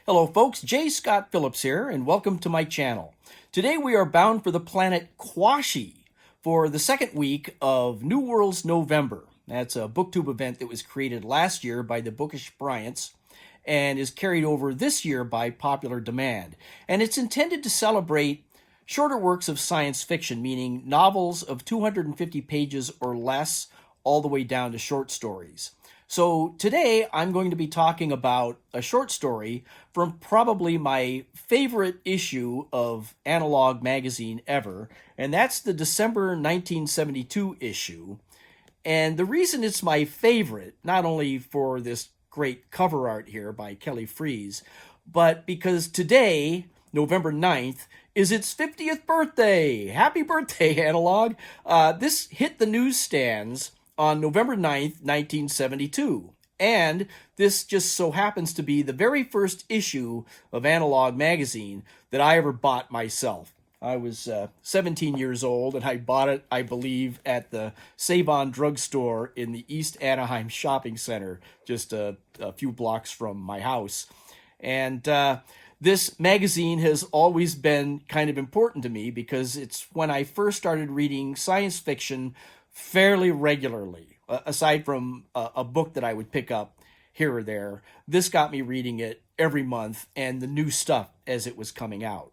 Hello folks, J. Scott Phillips here, and welcome to my channel. Today we are bound for the planet Quashi for the second week of New World's November. That's a BookTube event that was created last year by the Bookish Bryants and is carried over this year by popular demand. And it's intended to celebrate shorter works of science fiction, meaning novels of 250 pages or less, all the way down to short stories. So today I'm going to be talking about a short story from probably my favorite issue of Analog magazine ever, and that's the December 1972 issue. And the reason it's my favorite, not only for this great cover art here by Kelly Freas, but because today, November 9th, is its 50th birthday. Happy birthday, Analog. This hit the newsstands on November 9th, 1972. And this just so happens to be the very first issue of Analog magazine that I ever bought myself. I was 17 years old, and I bought it, I believe, at the Save-On drugstore in the East Anaheim Shopping Center, just a few blocks from my house. And this magazine has always been kind of important to me because it's when I first started reading science fiction fairly regularly. Aside from a book that I would pick up here or there, this got me reading it every month and the new stuff as it was coming out.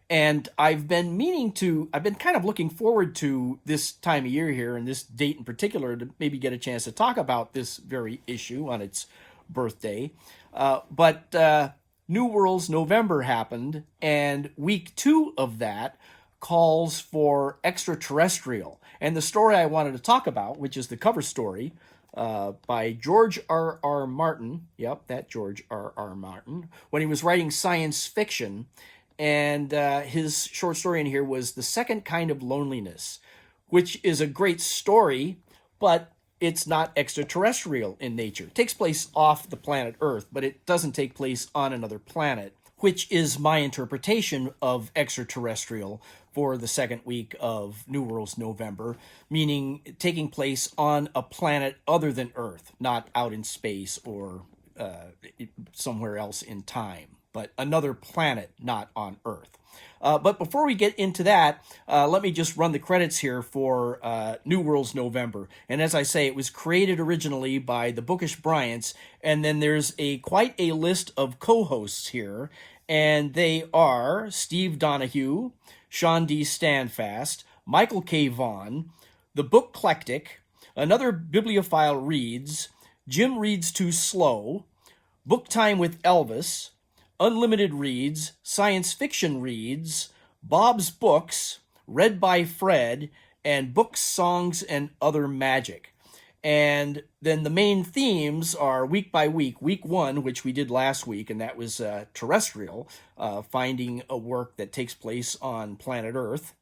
And I've been kind of looking forward to this time of year here and this date in particular to maybe get a chance to talk about this very issue on its birthday. But New World's November happened, and week 2 of that calls for Extra-Terrestrial. And the story I wanted to talk about, which is the cover story by George R.R. Martin, yep, that George R.R. Martin, when he was writing science fiction. And his short story in here was The Second Kind of Loneliness, which is a great story, but it's not extraterrestrial in nature. It takes place off the planet Earth, but it doesn't take place on another planet, which is my interpretation of extraterrestrial for the second week of New World's November, meaning taking place on a planet other than Earth, not out in space or somewhere else in time, but another planet, not on Earth. But before we get into that, let me just run the credits here for New World's November. And as I say, it was created originally by the Bookish Bryants, and then there's quite a list of co-hosts here, and they are Steve Donahue, Sean D. Standfast, Michael K. Vaughn, The Bookclectic, Another Bibliophile Reads, Jim Reads Too Slow, Book Time with Elvis, Unlimited Reads, Science Fiction Reads, Bob's Books, Read by Fred, and Books, Songs, and Other Magic. And then the main themes are week by week. Week 1, which we did last week, and that was terrestrial, finding a work that takes place on planet Earth.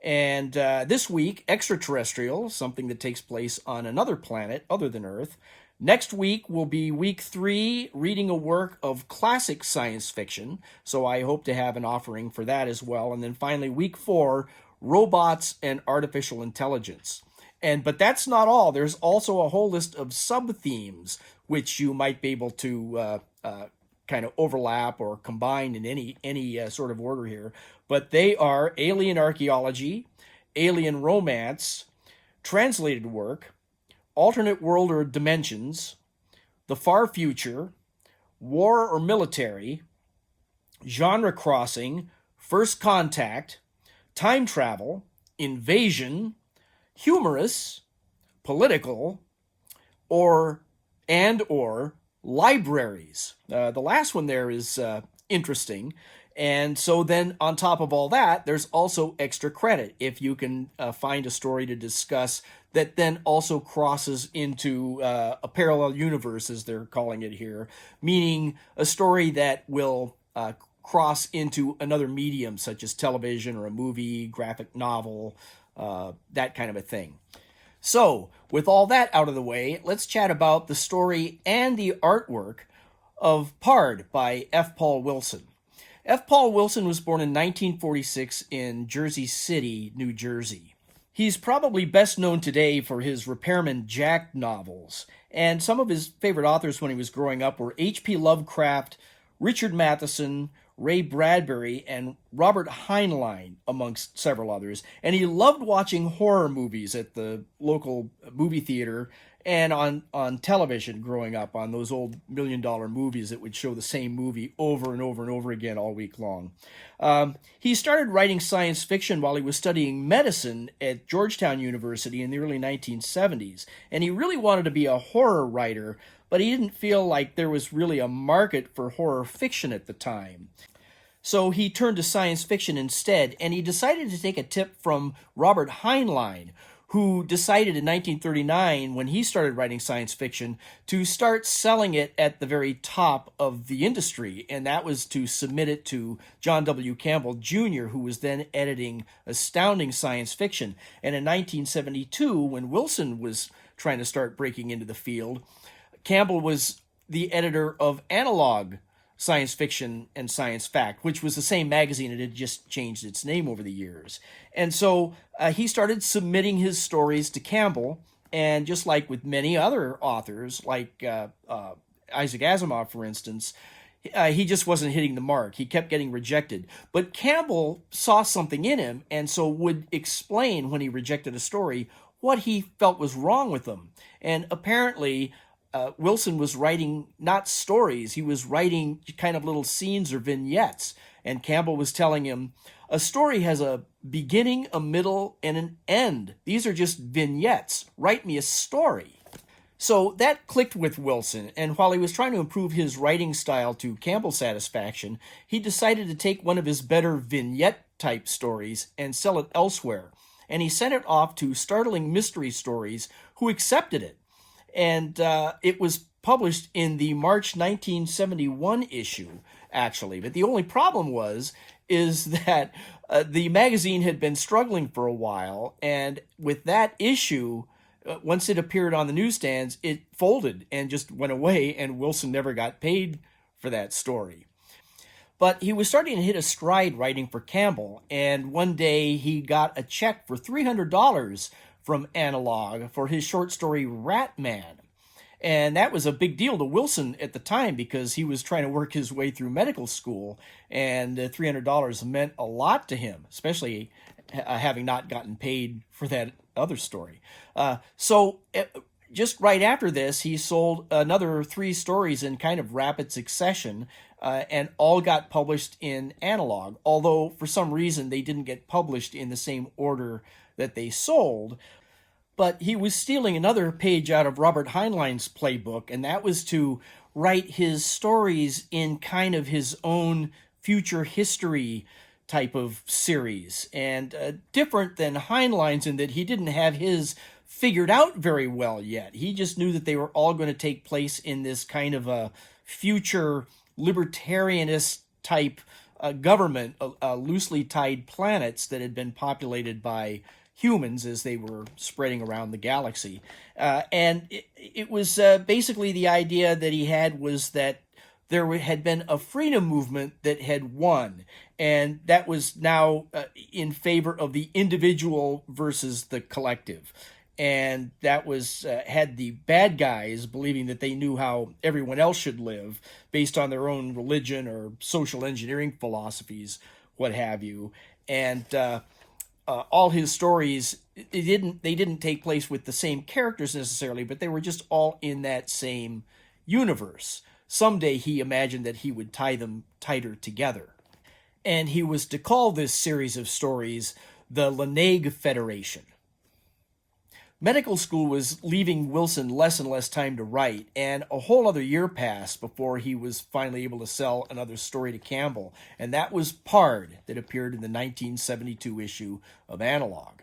And this week, extraterrestrial, something that takes place on another planet other than Earth. Next week will be week 3, reading a work of classic science fiction. So I hope to have an offering for that as well. And then finally, week 4, robots and artificial intelligence. But that's not all. There's also a whole list of sub-themes which you might be able to kind of overlap or combine in any sort of order here. But they are alien archaeology, alien romance, translated work, alternate world or dimensions, the far future, war or military, genre crossing, first contact, time travel, invasion, humorous, political, or libraries. The last one there is interesting. And so then on top of all that, there's also extra credit if you can find a story to discuss that then also crosses into a parallel universe, as they're calling it here, meaning a story that will cross into another medium, such as television or a movie, graphic novel, that kind of a thing. So, with all that out of the way, let's chat about the story and the artwork of Pard by F. Paul Wilson. F. Paul Wilson was born in 1946 in Jersey City, New Jersey. He's probably best known today for his Repairman Jack novels, and some of his favorite authors when he was growing up were H.P. Lovecraft, Richard Matheson, Ray Bradbury, and Robert Heinlein, amongst several others. And he loved watching horror movies at the local movie theater and on television growing up, on those old $1 million movies that would show the same movie over and over and over again all week long. He started writing science fiction while he was studying medicine at Georgetown University in the early 1970s. And he really wanted to be a horror writer, but he didn't feel like there was really a market for horror fiction at the time. So he turned to science fiction instead, and he decided to take a tip from Robert Heinlein, who decided in 1939, when he started writing science fiction, to start selling it at the very top of the industry, and that was to submit it to John W. Campbell Jr., who was then editing Astounding Science Fiction. And in 1972, when Wilson was trying to start breaking into the field, Campbell was the editor of Analog Science Fiction and Science Fact, which was the same magazine. It had just changed its name over the years. And so he started submitting his stories to Campbell, and just like with many other authors, like Isaac Asimov, for instance, he just wasn't hitting the mark. He kept getting rejected. But Campbell saw something in him, and so would explain when he rejected a story what he felt was wrong with them. And apparently Wilson was writing not stories, he was writing kind of little scenes or vignettes. And Campbell was telling him, a story has a beginning, a middle, and an end. These are just vignettes. Write me a story. So that clicked with Wilson, and while he was trying to improve his writing style to Campbell's satisfaction, he decided to take one of his better vignette-type stories and sell it elsewhere. And he sent it off to Startling Mystery Stories, who accepted it. And it was published in the March 1971 issue, actually. But the only problem is that the magazine had been struggling for a while, and with that issue, once it appeared on the newsstands, it folded and just went away, and Wilson never got paid for that story. But he was starting to hit a stride writing for Campbell, and one day he got a check for $300 from Analog for his short story Rat Man. And that was a big deal to Wilson at the time because he was trying to work his way through medical school, and $300 meant a lot to him, especially having not gotten paid for that other story. So just right after this, he sold another 3 stories in kind of rapid succession, and all got published in Analog, although for some reason they didn't get published in the same order that they sold. But he was stealing another page out of Robert Heinlein's playbook, and that was to write his stories in kind of his own future history type of series. And different than Heinlein's in that he didn't have his figured out very well yet. He just knew that they were all going to take place in this kind of a future libertarianist type government, loosely tied planets that had been populated by humans as they were spreading around the galaxy. And it was basically the idea that he had was that there had been a freedom movement that had won, and that was now in favor of the individual versus the collective. And that was had the bad guys believing that they knew how everyone else should live based on their own religion or social engineering philosophies, what have you. And all his stories, they didn't take place with the same characters necessarily, but they were just all in that same universe. Someday he imagined that he would tie them tighter together. And he was to call this series of stories the Lenague Federation. Medical school was leaving Wilson less and less time to write, and a whole other year passed before he was finally able to sell another story to Campbell, and that was Pard, that appeared in the 1972 issue of Analog.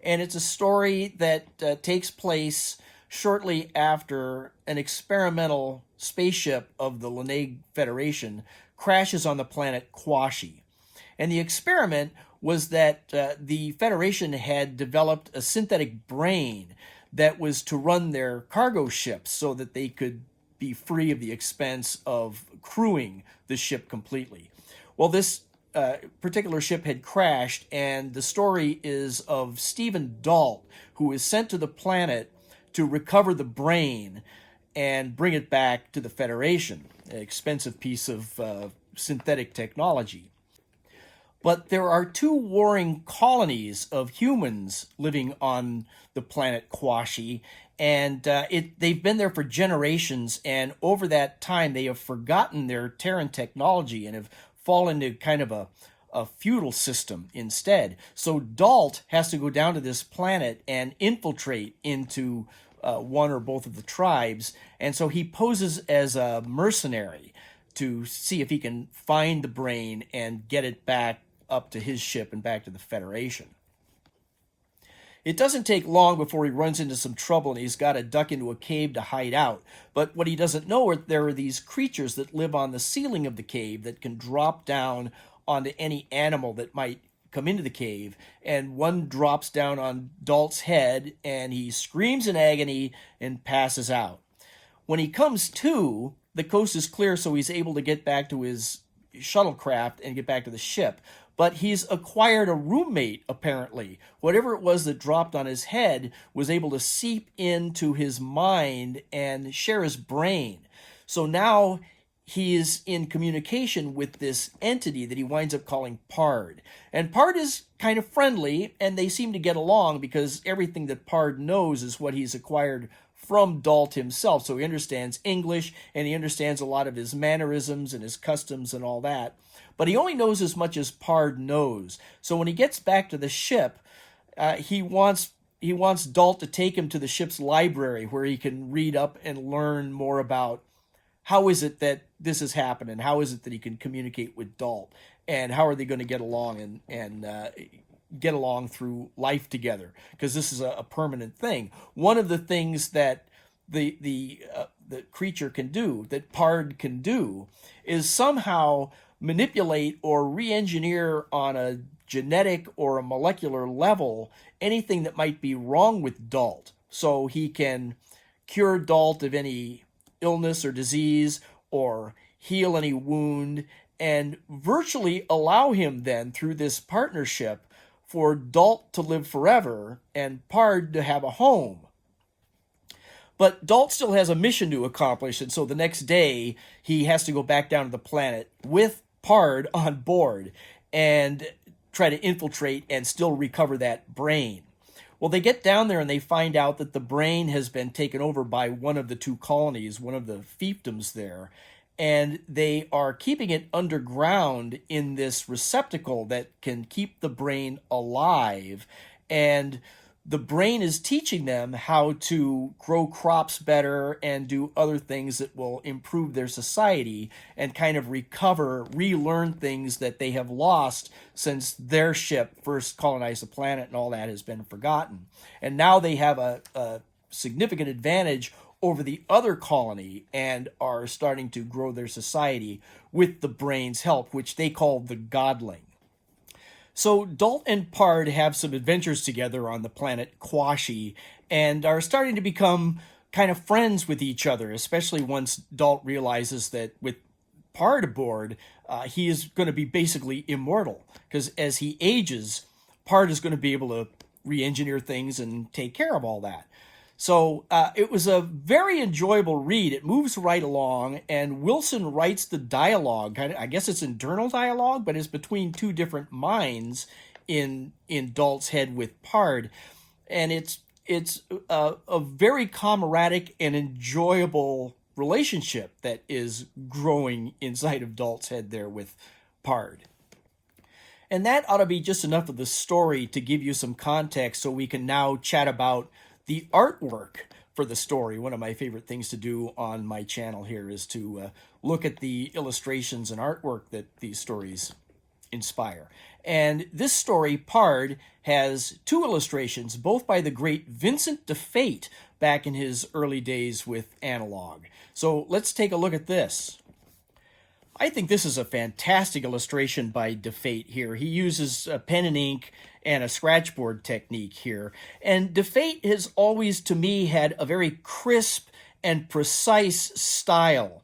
And it's a story that takes place shortly after an experimental spaceship of the Lenague Federation crashes on the planet Quashi. And the experiment was that the Federation had developed a synthetic brain that was to run their cargo ships so that they could be free of the expense of crewing the ship completely. Well, this particular ship had crashed, and the story is of Stephen Dalt, who is sent to the planet to recover the brain and bring it back to the Federation. expensive piece of synthetic technology. But there are two warring colonies of humans living on the planet Quashi, and they've been there for generations, and over that time they have forgotten their Terran technology and have fallen into kind of a feudal system instead. So Dalt has to go down to this planet and infiltrate into one or both of the tribes, and so he poses as a mercenary to see if he can find the brain and get it back up to his ship and back to the Federation. It doesn't take long before he runs into some trouble and he's got to duck into a cave to hide out. But what he doesn't know is there are these creatures that live on the ceiling of the cave that can drop down onto any animal that might come into the cave. And one drops down on Dalt's head and he screams in agony and passes out. When he comes to, the coast is clear, so he's able to get back to his shuttlecraft and get back to the ship. But he's acquired a roommate, apparently. Whatever it was that dropped on his head was able to seep into his mind and share his brain. So now he is in communication with this entity that he winds up calling Pard. And Pard is kind of friendly, and they seem to get along because everything that Pard knows is what he's acquired from Dalt himself. So he understands English, and he understands a lot of his mannerisms and his customs and all that. But he only knows as much as Pard knows. So when he gets back to the ship, he wants Dalt to take him to the ship's library where he can read up and learn more about how is it that this has happened and how is it that he can communicate with Dalt and how are they going to get along and get along through life together, because this is a permanent thing. One of the things that the creature can do, that Pard can do, is somehow manipulate or re-engineer on a genetic or a molecular level anything that might be wrong with Dalt. So he can cure Dalt of any illness or disease or heal any wound and virtually allow him then through this partnership for Dalt to live forever and Pard to have a home. But Dalt still has a mission to accomplish, and so the next day he has to go back down to the planet with Pard on board and try to infiltrate and still recover that brain. Well, they get down there and they find out that the brain has been taken over by one of the two colonies, one of the fiefdoms there, and they are keeping it underground in this receptacle that can keep the brain alive. And the brain is teaching them how to grow crops better and do other things that will improve their society and kind of relearn things that they have lost since their ship first colonized the planet and all that has been forgotten. And now they have a significant advantage over the other colony and are starting to grow their society with the brain's help, which they call the Godling. So Dalt and Pard have some adventures together on the planet Quashi and are starting to become kind of friends with each other, especially once Dalt realizes that with Pard aboard, he is going to be basically immortal, because as he ages, Pard is going to be able to re-engineer things and take care of all that. So it was a very enjoyable read. It moves right along, and Wilson writes the dialogue. I guess it's internal dialogue, but it's between two different minds in Dalt's head with Pard, and it's a very camaraderie and enjoyable relationship that is growing inside of Dalt's head there with Pard. And that ought to be just enough of the story to give you some context so we can now chat about the artwork for the story. One of my favorite things to do on my channel here is to look at the illustrations and artwork that these stories inspire. And this story, Pard, has two illustrations, both by the great Vincent de Fate back in his early days with Analog. So let's take a look at this. I think this is a fantastic illustration by de Fate here. He uses pen and ink and a scratchboard technique here. And de Fate has always, to me, had a very crisp and precise style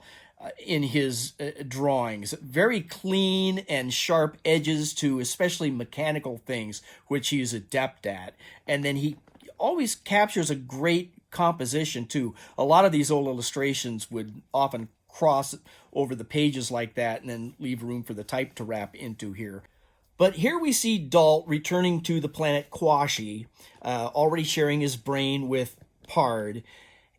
in his drawings. Very clean and sharp edges to especially mechanical things, which he's adept at. And then he always captures a great composition too. A lot of these old illustrations would often cross over the pages like that and then leave room for the type to wrap into here. But here we see Dalt returning to the planet Quashi, already sharing his brain with Pard.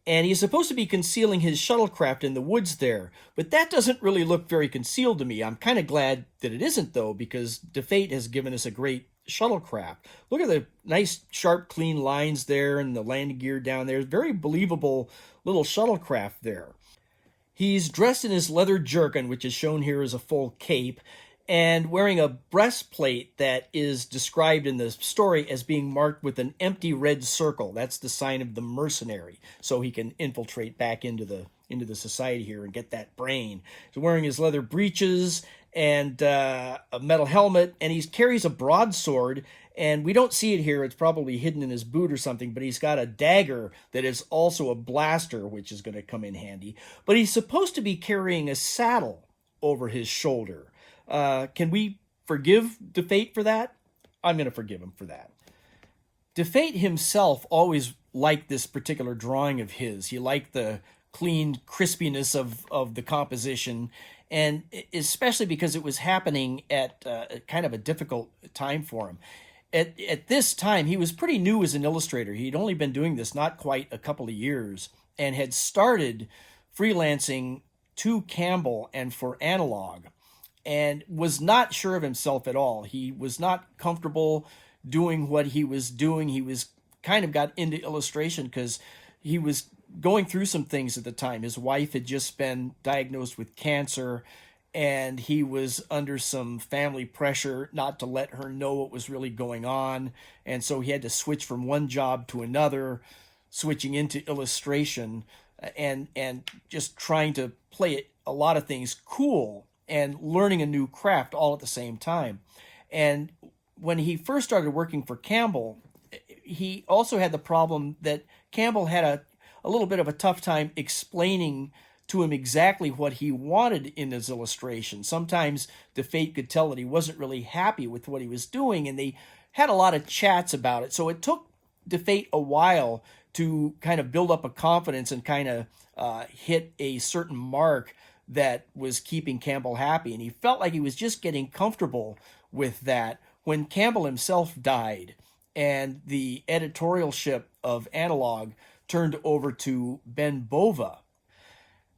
And he's supposed to be concealing his shuttlecraft in the woods there. But that doesn't really look very concealed to me. I'm kind of glad that it isn't, though, because DeFate has given us a great shuttlecraft. Look at the nice, sharp, clean lines there and the landing gear down there. Very believable little shuttlecraft there. He's dressed in his leather jerkin, which is shown here as a full cape, and wearing a breastplate that is described in the story as being marked with an empty red circle. That's the sign of the mercenary, so he can infiltrate back into the society here and get that brain. He's wearing his leather breeches and a metal helmet, and he carries a broadsword, and we don't see it here. It's probably hidden in his boot or something, but he's got a dagger that is also a blaster, which is going to come in handy. But he's supposed to be carrying a saddle over his shoulder. Can we forgive DeFate for that? I'm going to forgive him for that. DeFate himself always liked this particular drawing of his. He liked the clean crispiness of the composition, and especially because it was happening at kind of a difficult time for him. At this time, he was pretty new as an illustrator. He'd only been doing this not quite a couple of years and had started freelancing to Campbell and for Analog, and was not sure of himself at all. He was not comfortable doing what he was doing. He was kind of got into illustration because he was going through some things at the time. His wife had just been diagnosed with cancer, and he was under some family pressure not to let her know what was really going on. And so he had to switch from one job to another, switching into illustration and just trying to play a lot of things cool and learning a new craft all at the same time. And when he first started working for Campbell, he also had the problem that Campbell had a little bit of a tough time explaining to him exactly what he wanted in his illustration. Sometimes DeFate could tell that he wasn't really happy with what he was doing, and they had a lot of chats about it. So it took DeFate a while to kind of build up a confidence and kind of hit a certain mark that was keeping Campbell happy. And he felt like he was just getting comfortable with that when Campbell himself died and the editorialship of Analog turned over to Ben Bova.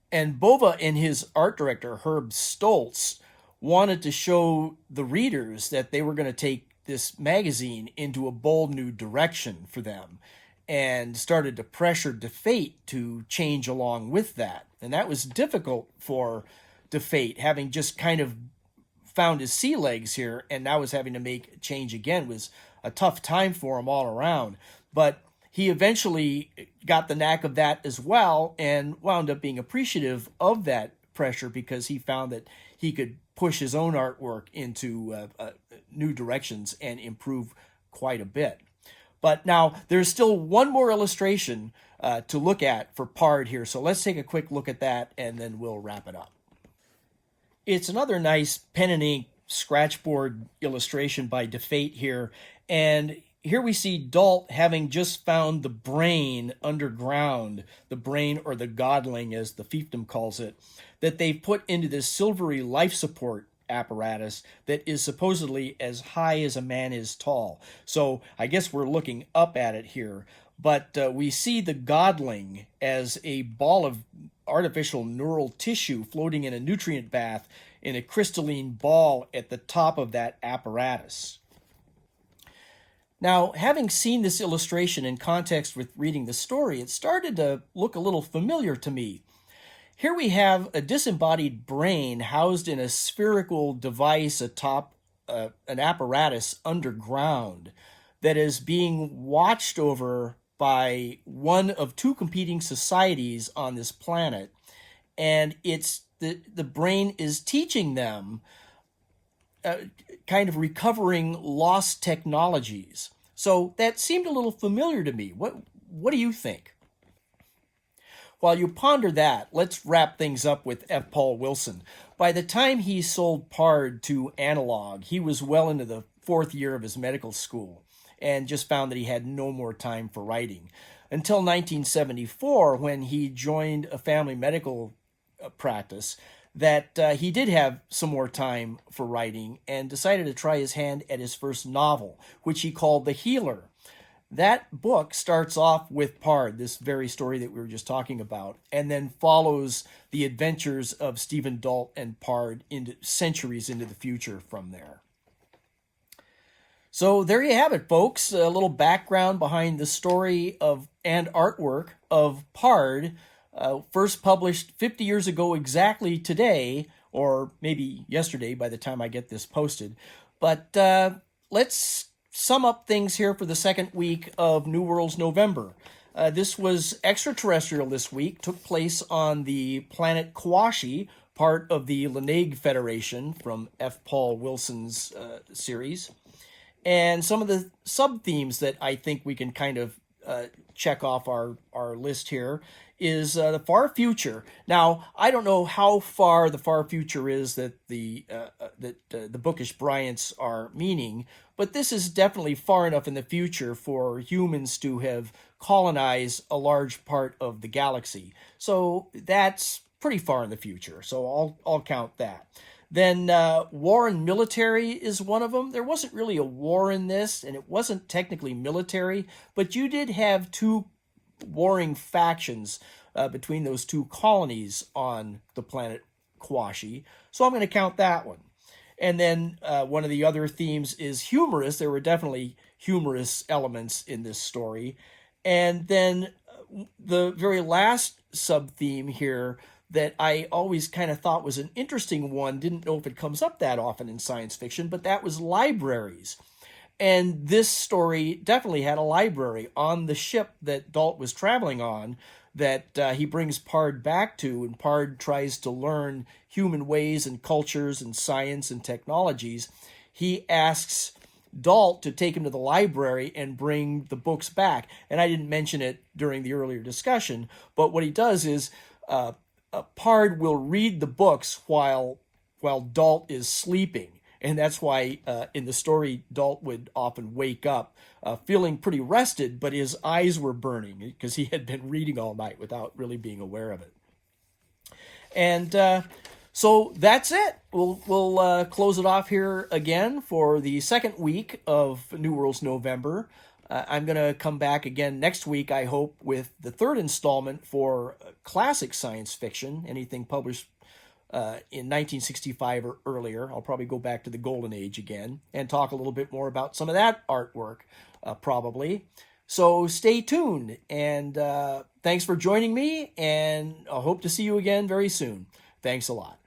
And Bova and his art director, Herb Stoltz, wanted to show the readers that they were going to take this magazine into a bold new direction for them, and started to pressure DeFate to change along with that. And that was difficult for DeFate, having just kind of found his sea legs here and now was having to make a change again. It was a tough time for him all around. But he eventually got the knack of that as well and wound up being appreciative of that pressure because he found that he could push his own artwork into new directions and improve quite a bit. But now there's still one more illustration to look at for Pard here. So let's take a quick look at that and then we'll wrap it up. It's another nice pen and ink scratchboard illustration by DeFate here. And here we see Dalt having just found the brain underground, the brain or the godling as the fiefdom calls it, that they've put into this silvery life support apparatus that is supposedly as high as a man is tall. So I guess we're looking up at it here, but we see the godling as a ball of artificial neural tissue floating in a nutrient bath in a crystalline ball at the top of that apparatus. Now, having seen this illustration in context with reading the story, it started to look a little familiar to me. Here we have a disembodied brain housed in a spherical device atop an apparatus underground that is being watched over by one of two competing societies on this planet. And it's the brain is teaching them kind of recovering lost technologies. So that seemed a little familiar to me. What do you think? While you ponder that, let's wrap things up with F. Paul Wilson. By the time he sold Pard to Analog, he was well into the fourth year of his medical school and just found that he had no more time for writing. Until 1974, when he joined a family medical practice that he did have some more time for writing and decided to try his hand at his first novel, which he called The Healer. That book starts off with Pard, this very story that we were just talking about, and then follows the adventures of Stephen Dalt and Pard into centuries into the future from there. So there you have it, folks. A little background behind the story of and artwork of Pard, first published 50 years ago exactly today, or maybe yesterday by the time I get this posted. But let's sum up things here for the second week of New Worlds November. This was Extra-Terrestrial this week, took place on the planet Quashi, part of the Lenague Federation from F. Paul Wilson's series. And some of the sub-themes that I think we can kind of check off our list here is the far future. Now, I don't know how far the far future is that the Bookish Bryants are meaning, but this is definitely far enough in the future for humans to have colonized a large part of the galaxy. So that's pretty far in the future. So I'll count that. Then war and military is one of them. There wasn't really a war in this, and it wasn't technically military, but you did have two warring factions between those two colonies on the planet Quashi. So I'm going to count that one. And then one of the other themes is humorous. There were definitely humorous elements in this story. And then the very last sub-theme here that I always kind of thought was an interesting one, didn't know if it comes up that often in science fiction, but that was libraries. And this story definitely had a library on the ship that Dalt was traveling on that he brings Pard back to, and Pard tries to learn human ways and cultures and science and technologies. He asks Dalt to take him to the library and bring the books back. And I didn't mention it during the earlier discussion, but what he does is Pard will read the books while Dalt is sleeping. And that's why in the story, Dalt would often wake up feeling pretty rested, but his eyes were burning because he had been reading all night without really being aware of it. And so that's it. We'll close it off here again for the second week of New Worlds November. I'm going to come back again next week, I hope, with the third installment for classic science fiction, anything published in 1965 or earlier. I'll probably go back to the Golden Age again and talk a little bit more about some of that artwork, probably. So stay tuned, and thanks for joining me, and I hope to see you again very soon. Thanks a lot.